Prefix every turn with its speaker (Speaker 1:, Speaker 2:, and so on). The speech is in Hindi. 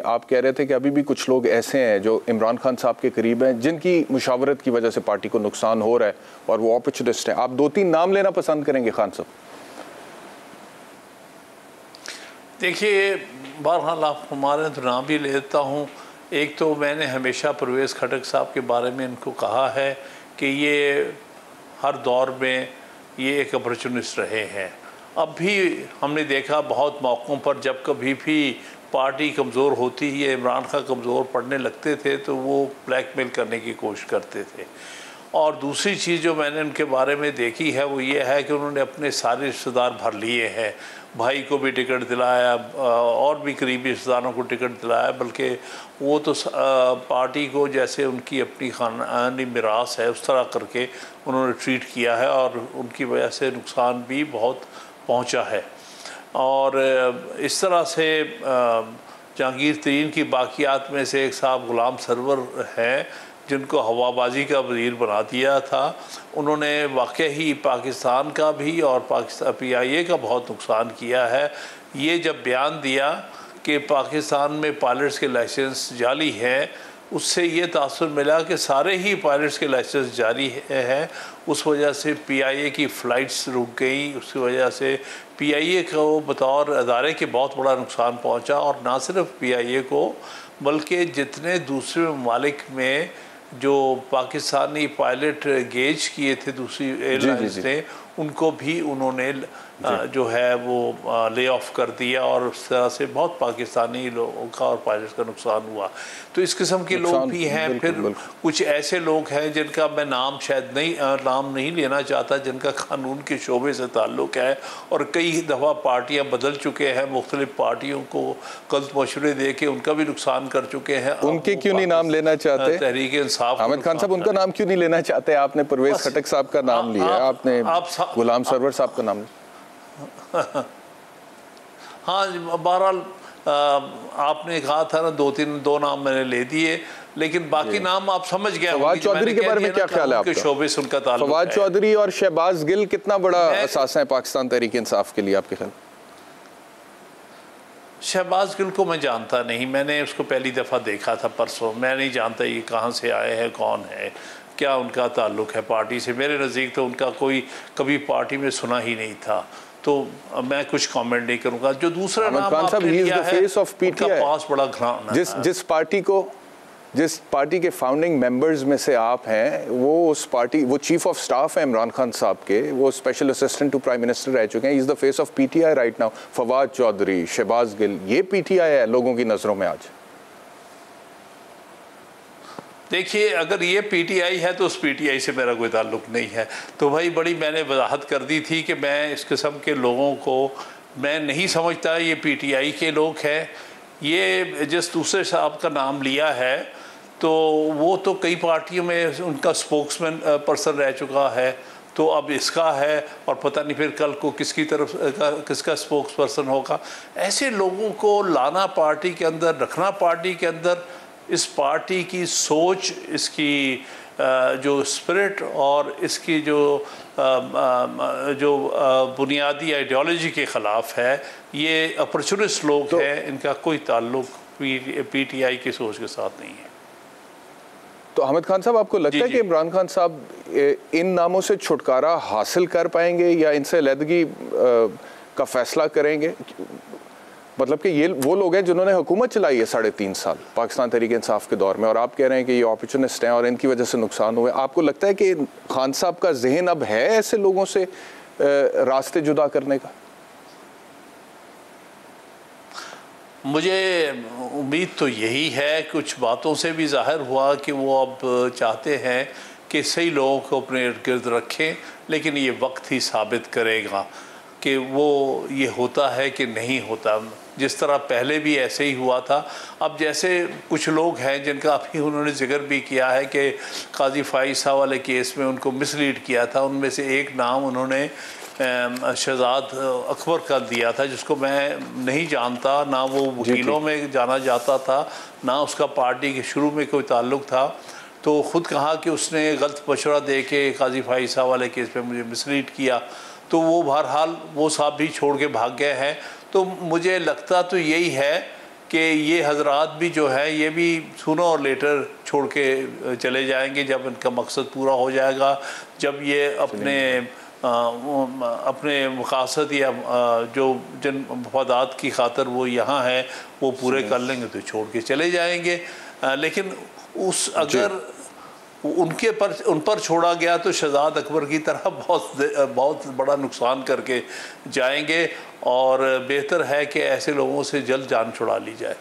Speaker 1: आप कह रहे थे कि अभी भी कुछ लोग ऐसे हैं जो इमरान खान साहब के करीब हैं जिनकी मुशावरत की वजह से पार्टी को नुकसान हो रहा है और वो अपॉर्चुनिस्ट हैं। आप 2-3 नाम लेना पसंद करेंगे खान साहब?
Speaker 2: देखिए, बहरहाल आप हमारे तो नाम भी लेता हूँ। एक तो मैंने हमेशा परवेज़ खटक साहब के बारे में इनको कहा है कि ये हर दौर में ये एक अपॉर्चुनिस्ट रहे हैं। अब भी हमने देखा बहुत मौक़ों पर जब कभी भी पार्टी कमज़ोर होती है, इमरान खान कमज़ोर पड़ने लगते थे तो वो ब्लैकमेल करने की कोशिश करते थे। और दूसरी चीज़ जो मैंने उनके बारे में देखी है वो ये है कि उन्होंने अपने सारे रिश्तेदार भर लिए हैं। भाई को भी टिकट दिलाया और भी करीबी रिश्तेदारों को टिकट दिलाया, बल्कि वो तो पार्टी को जैसे उनकी अपनी खानदानी मिरास है उस तरह करके उन्होंने ट्रीट किया है और उनकी वजह से नुकसान भी बहुत पहुंचा है। और इस तरह से जहांगीर तरीन की बाकियात में से एक साहब गुलाम सरवर हैं जिनको हवाबाजी का वज़ीर बना दिया था। उन्होंने वाकई ही पाकिस्तान का भी और पाकिस्तान PIA का बहुत नुकसान किया है। ये जब बयान दिया कि पाकिस्तान में पायलट्स के लाइसेंस जाली हैं, उससे ये तासुर मिला कि सारे ही पायलट्स के लाइसेंस जारी हैं। उस वजह से PIA की फ़्लाइट्स रुक गई, उसकी वजह से PIA को बतौर अदारे के बहुत बड़ा नुकसान पहुंचा। और ना सिर्फ PIA को बल्कि जितने दूसरे ममालिक में जो पाकिस्तानी पायलट गेज किए थे दूसरी एयरलाइंस ने, उनको भी उन्होंने जो है वो ले ऑफ कर दिया और उस तरह से बहुत पाकिस्तानी लोगों का और पायलट्स का नुकसान हुआ। तो इस किस्म के लोग भी हैं। फिर कुछ ऐसे लोग हैं जिनका मैं नाम शायद नाम नहीं लेना चाहता, जिनका कानून के शोबे से ताल्लुक़ है और कई दफ़ा पार्टियां बदल चुके हैं, मुख्तलिफ पार्टियों को गलत मशवरे दे के उनका भी नुकसान कर चुके हैं।
Speaker 1: उनके क्यों नहीं नाम लेना चाहते?
Speaker 2: तहरीक इंसाफ
Speaker 1: हामिद खान साहब उनका नाम क्यों नहीं लेना चाहते? आपने परवेज़ खटक साहब का नाम लिया, आपने गुलाम सरवर साहब का नाम।
Speaker 2: हाँ, बहरहाल आपने कहा था ना दो नाम मैंने ले दिए, लेकिन बाकी नाम आप समझ गए।
Speaker 1: फवाद चौधरी के बारे में क्या ख्याल है आपका?
Speaker 2: शोबे से उनका ताल्लुक है।
Speaker 1: फवाद चौधरी और शहबाज गिल कितना बड़ा असासा है पाकिस्तान तहरीक इंसाफ के लिए आपके ख्याल?
Speaker 2: शहबाज गिल को मैं जानता नहीं, मैंने उसको पहली दफ़ा देखा था परसों। मैं नहीं जानता ये कहाँ से आए हैं, कौन है, क्या उनका ताल्लुक है पार्टी से। मेरे नज़दीक तो उनका कोई कभी पार्टी में सुना ही नहीं था, तो मैं कुछ कमेंट नहीं करूंगा। जो दूसरा नाम आपने लिया है, उनका पास बड़ा घराना है।
Speaker 1: जिस पार्टी के फाउंडिंग मेंबर्स में से आप हैं, वो चीफ ऑफ स्टाफ है इमरान खान साहब के, वो special assistant to prime minister रह चुके हैं। Is the face of PTI right now. Fawad Chaudhry, Shahbaz Gill, ये PTI है लोगों की नज़रों में आज।
Speaker 2: देखिए, अगर ये PTI है तो उस PTI से मेरा कोई ताल्लुक़ नहीं है। तो भाई बड़ी मैंने वजाहत कर दी थी कि मैं इस किस्म के लोगों को मैं नहीं समझता ये PTI के लोग हैं। ये जिस दूसरे साहब का नाम लिया है तो वो तो कई पार्टियों में उनका स्पोक्समैन पर्सन रह चुका है, तो अब इसका है और पता नहीं फिर कल को किसकी तरफ किसका स्पोक्स पर्सन होगा। ऐसे लोगों को लाना पार्टी के अंदर, रखना पार्टी के अंदर, इस पार्टी की सोच, इसकी जो स्पिरिट और इसकी जो बुनियादी आइडियोलॉजी के ख़िलाफ़ है। ये अपॉर्चुनिस्ट लोग हैं, इनका कोई ताल्लुक़ PTI की सोच के साथ नहीं है।
Speaker 1: तो हामिद खान साहब, आपको लगता है कि इमरान खान साहब इन नामों से छुटकारा हासिल कर पाएंगे या इनसे अलहदगी का फैसला करेंगे? मतलब कि ये वो लोग हैं जिन्होंने हुकूमत चलाई है 3.5 साल पाकिस्तान तहरीक इंसाफ के दौर में, और आप कह रहे हैं कि ये अपॉर्चुनिस्ट हैं और इनकी वजह से नुकसान हुए। आपको लगता है कि खान साहब का जहन अब है ऐसे लोगों से रास्ते जुदा करने का?
Speaker 2: मुझे उम्मीद तो यही है, कुछ बातों से भी ज़ाहिर हुआ कि वो अब चाहते हैं कि सही लोगों को अपने इर्द गिर्द रखें, लेकिन ये वक्त ही साबित करेगा कि वो ये होता है कि नहीं होता। जिस तरह पहले भी ऐसे ही हुआ था। अब जैसे कुछ लोग हैं जिनका अभी उन्होंने जिक्र भी किया है कि काजी फाइसा वाले केस में उनको मिसलीड किया था, उनमें से एक नाम उन्होंने शहजाद अकबर का दिया था, जिसको मैं नहीं जानता, ना वो वकीलों में जाना जाता था, ना उसका पार्टी के शुरू में कोई ताल्लुक़ था। तो ख़ुद कहा कि उसने गलत मशवरा दे के काजी फाइसा वाले केस पे मुझे मिसलीड किया। तो वो बहरहाल वो साहब भी छोड़ के भाग गए हैं। तो मुझे लगता तो यही है कि ये हजरात भी जो है ये भी सूनर और लेटर छोड़ के चले जाएंगे जब इनका मकसद पूरा हो जाएगा, जब ये अपने मकासद या जो जिन मफादात की खातर वो यहाँ है वो पूरे कर लेंगे तो छोड़ के चले जाएंगे। लेकिन अगर उन पर छोड़ा गया तो शहजाद अकबर की तरह बहुत बड़ा नुकसान करके जाएंगे, और बेहतर है कि ऐसे लोगों से जल्द जान छुड़ा ली जाए।